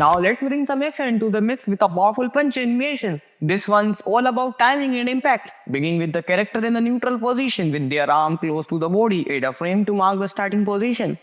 Now let's bring some action to the mix with a powerful punch animation. This one's all about timing and impact. Begin with the character in a neutral position with their arm close to the body. Add a frame to mark the starting position.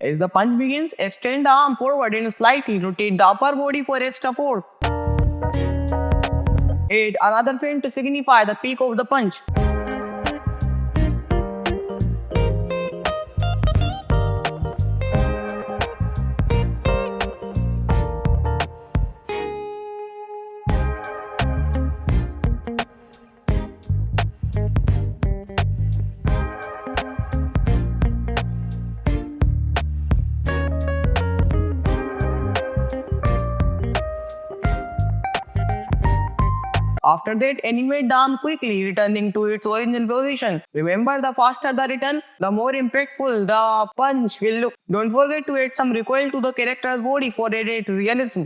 As the punch begins, extend the arm forward and slightly rotate the upper body for extra force. Add another feint to signify the peak of the punch. After that, animate the arm quickly, returning to its original position. Remember, the faster the return, the more impactful the punch will look. Don't forget to add some recoil to the character's body for added realism.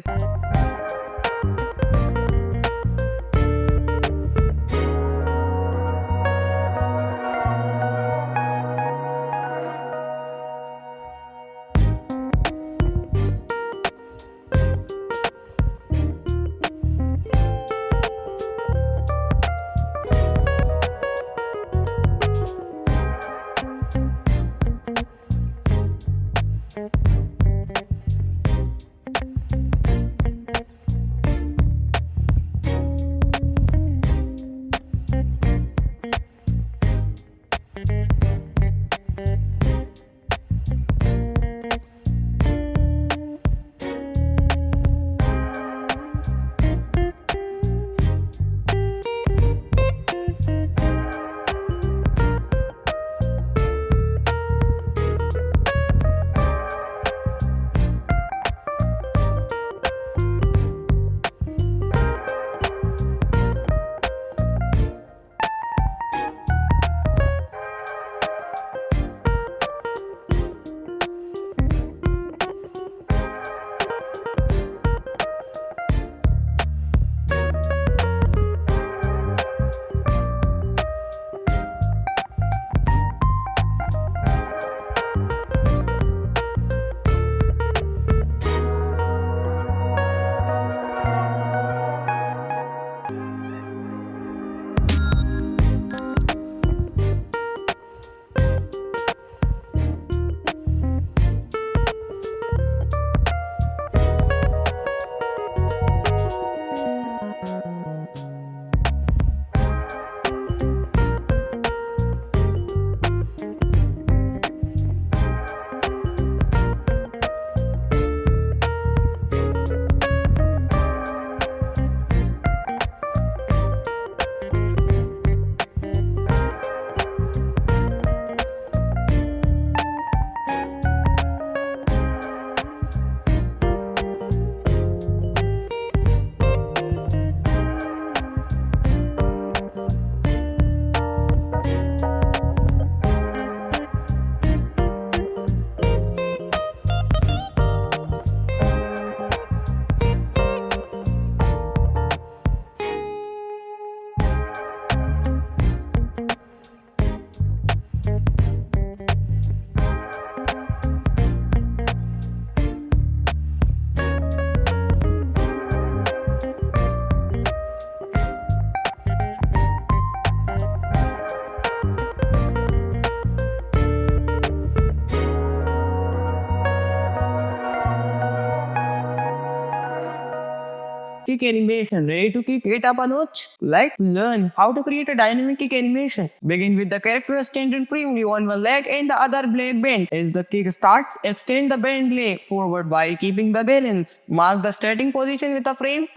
kick animation. Ready to kick it up a notch? Let's learn how to create a dynamic kick animation. Begin with the character standing firmly on one leg and the other leg bent. As the kick starts, extend the bent leg forward while keeping the balance. Mark the starting position with a frame.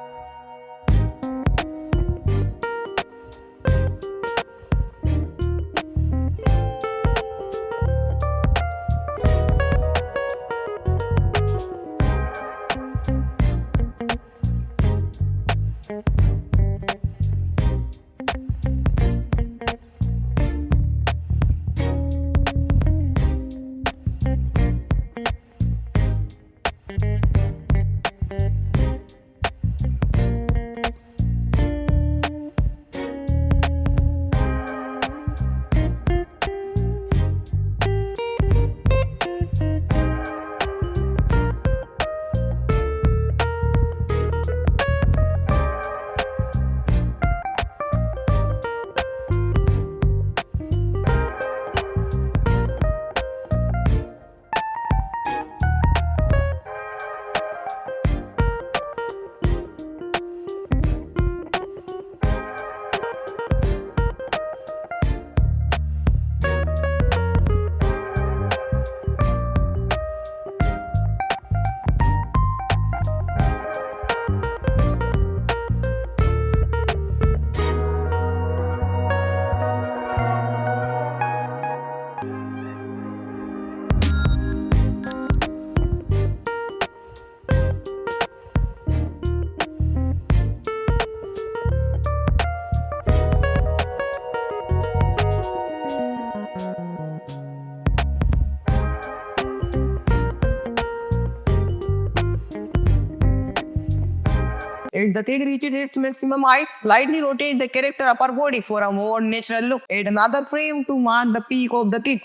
If the kick reaches its maximum height, slightly rotate the character upper body for a more natural look. Add another frame to mark the peak of the kick.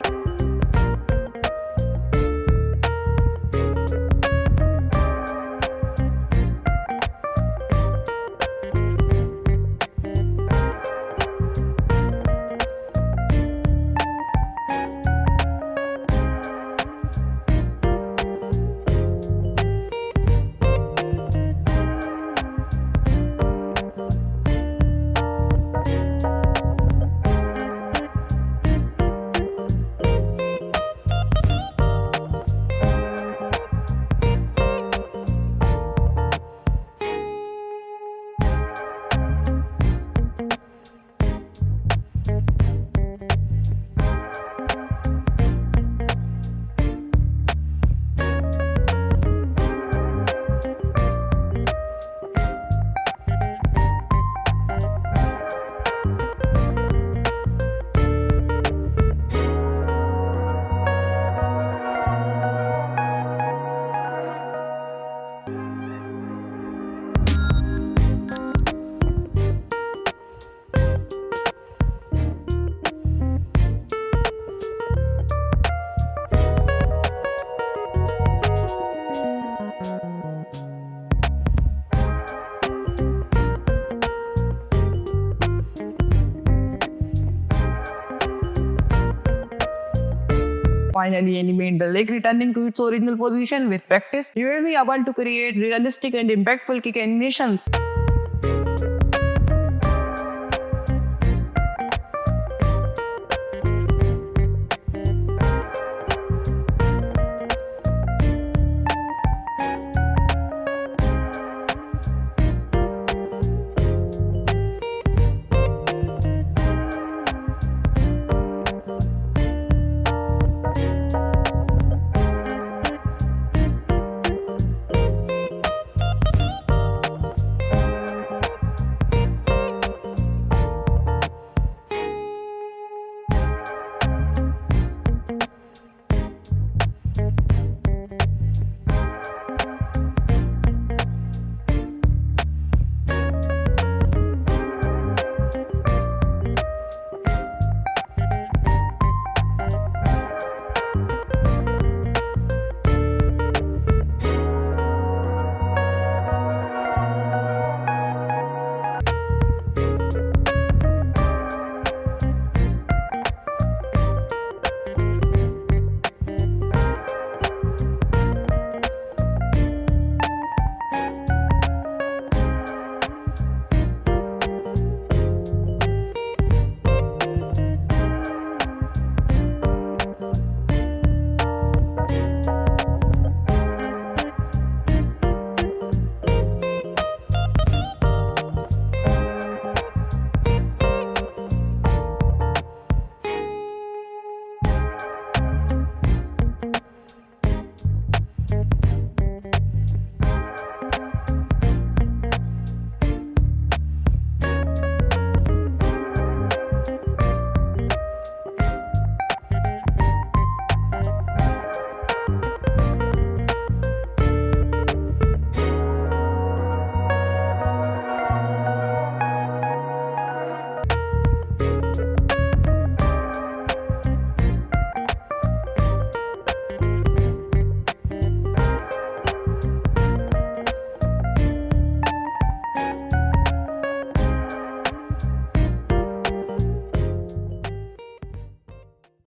Finally, animate the leg returning to its original position. With practice, you will be able to create realistic and impactful kick animations.